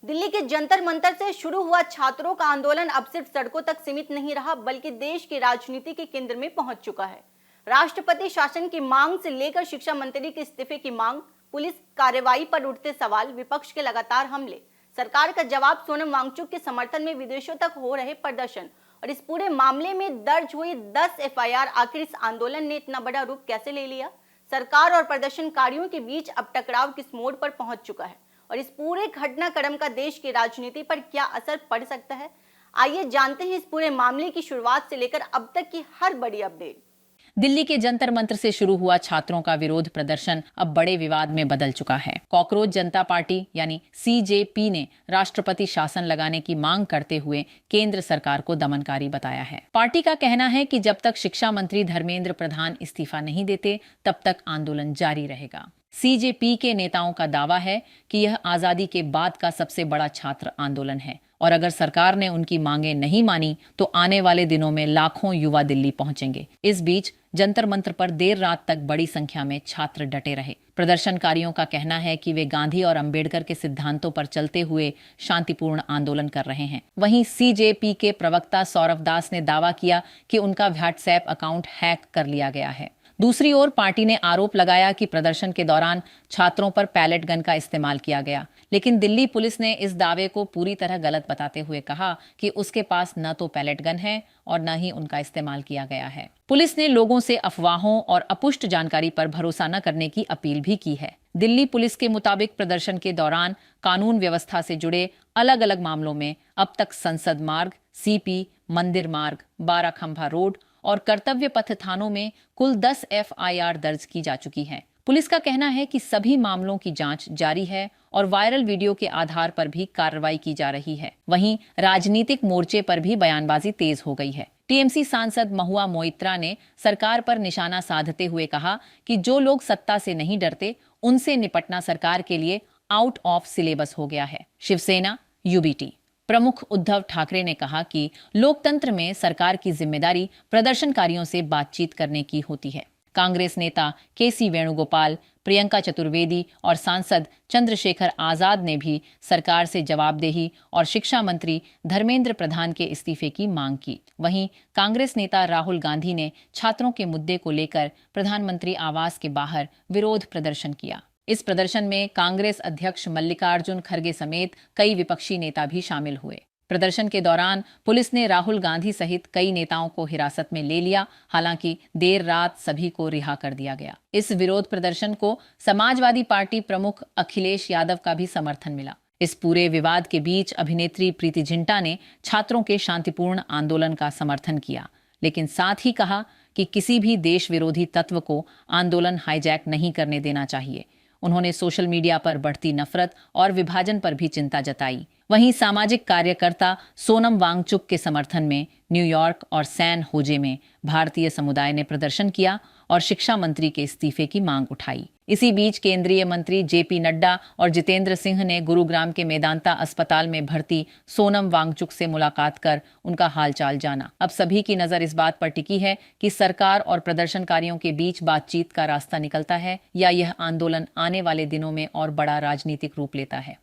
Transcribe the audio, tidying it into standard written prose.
दिल्ली के जंतर मंतर से शुरू हुआ छात्रों का आंदोलन अब सिर्फ सड़कों तक सीमित नहीं रहा, बल्कि देश की राजनीति के केंद्र में पहुंच चुका है। राष्ट्रपति शासन की मांग से लेकर शिक्षा मंत्री के इस्तीफे की मांग, पुलिस कार्रवाई पर उठते सवाल, विपक्ष के लगातार हमले, सरकार का जवाब, सोनम वांगचुक के समर्थन में विदेशों तक हो रहे प्रदर्शन और इस पूरे मामले में दर्ज हुई 10 एफआईआर, आखिर इस आंदोलन ने इतना बड़ा रूप कैसे ले लिया? सरकार और प्रदर्शनकारियों के बीच अब टकराव किस मोड़ पर पहुंच चुका है और इस पूरे घटनाक्रम का देश की राजनीति पर क्या असर पड़ सकता है? आइए जानते हैं इस पूरे मामले की शुरुआत से लेकर अब तक की हर बड़ी अपडेट। दिल्ली के जंतर मंतर से शुरू हुआ छात्रों का विरोध प्रदर्शन अब बड़े विवाद में बदल चुका है। कॉकरोच जनता पार्टी यानी सीजेपी ने राष्ट्रपति शासन लगाने की मांग करते हुए केंद्र सरकार को दमनकारी बताया है। पार्टी का कहना है कि जब तक शिक्षा मंत्री धर्मेंद्र प्रधान इस्तीफा नहीं देते तब तक आंदोलन जारी रहेगा। सीजेपी के नेताओं का दावा है कि यह आजादी के बाद का सबसे बड़ा छात्र आंदोलन है और अगर सरकार ने उनकी मांगे नहीं मानी तो आने वाले दिनों में लाखों युवा दिल्ली पहुंचेंगे। इस बीच जंतर मंतर पर देर रात तक बड़ी संख्या में छात्र डटे रहे। प्रदर्शनकारियों का कहना है कि वे गांधी और अंबेडकर के सिद्धांतों पर चलते हुए शांतिपूर्ण आंदोलन कर रहे हैं। वहीं सीजेपी के प्रवक्ता सौरभ दास ने दावा किया कि उनका व्हाट्सएप अकाउंट हैक कर लिया गया है। दूसरी ओर पार्टी ने आरोप लगाया कि प्रदर्शन के दौरान छात्रों पर पैलेट गन का इस्तेमाल किया गया, लेकिन दिल्ली पुलिस ने इस दावे को पूरी तरह गलत बताते हुए कहा कि उसके पास न तो पैलेट गन है और न ही उनका इस्तेमाल किया गया है। पुलिस ने लोगों से अफवाहों और अपुष्ट जानकारी पर भरोसा न करने की अपील भी की है। दिल्ली पुलिस के मुताबिक प्रदर्शन के दौरान कानून व्यवस्था से जुड़े अलग अलग मामलों में अब तक संसद मार्ग, सीपी, मंदिर मार्ग, बाराखंभा रोड और कर्तव्य पथ थानों में कुल 10 एफआईआर दर्ज की जा चुकी है। पुलिस का कहना है कि सभी मामलों की जांच जारी है और वायरल वीडियो के आधार पर भी कार्रवाई की जा रही है। वहीं राजनीतिक मोर्चे पर भी बयानबाजी तेज हो गई है। टीएमसी सांसद महुआ मोइत्रा ने सरकार पर निशाना साधते हुए कहा कि जो लोग सत्ता से नहीं डरते उनसे निपटना सरकार के लिए आउट ऑफ सिलेबस हो गया है। शिवसेना, यूबीटी प्रमुख उद्धव ठाकरे ने कहा कि लोकतंत्र में सरकार की जिम्मेदारी प्रदर्शनकारियों से बातचीत करने की होती है। कांग्रेस नेता केसी वेणुगोपाल, प्रियंका चतुर्वेदी और सांसद चंद्रशेखर आजाद ने भी सरकार से जवाबदेही और शिक्षा मंत्री धर्मेंद्र प्रधान के इस्तीफे की मांग की। वहीं कांग्रेस नेता राहुल गांधी ने छात्रों के मुद्दे को लेकर प्रधानमंत्री आवास के बाहर विरोध प्रदर्शन किया। इस प्रदर्शन में कांग्रेस अध्यक्ष मल्लिकार्जुन खड़गे समेत कई विपक्षी नेता भी शामिल हुए। प्रदर्शन के दौरान पुलिस ने राहुल गांधी सहित कई नेताओं को हिरासत में ले लिया। हालांकि देर रात सभी को रिहा कर दिया गया। इस विरोध प्रदर्शन को समाजवादी पार्टी प्रमुख अखिलेश यादव का भी समर्थन मिला। इस पूरे विवाद के बीच अभिनेत्री प्रीति जिंटा ने छात्रों के शांतिपूर्ण आंदोलन का समर्थन किया, लेकिन साथ ही कहा कि किसी भी देश विरोधी तत्व को आंदोलन हाईजैक नहीं करने देना चाहिए। उन्होंने सोशल मीडिया पर बढ़ती नफरत और विभाजन पर भी चिंता जताई। वहीं सामाजिक कार्यकर्ता सोनम वांगचुक के समर्थन में न्यूयॉर्क और सैन होजे में भारतीय समुदाय ने प्रदर्शन किया और शिक्षा मंत्री के इस्तीफे की मांग उठाई। इसी बीच केंद्रीय मंत्री जेपी नड्डा और जितेंद्र सिंह ने गुरुग्राम के मेदांता अस्पताल में भर्ती सोनम वांगचुक से मुलाकात कर उनका हालचाल जाना। अब सभी की नजर इस बात पर टिकी है कि सरकार और प्रदर्शनकारियों के बीच बातचीत का रास्ता निकलता है या यह आंदोलन आने वाले दिनों में और बड़ा राजनीतिक रूप लेता है।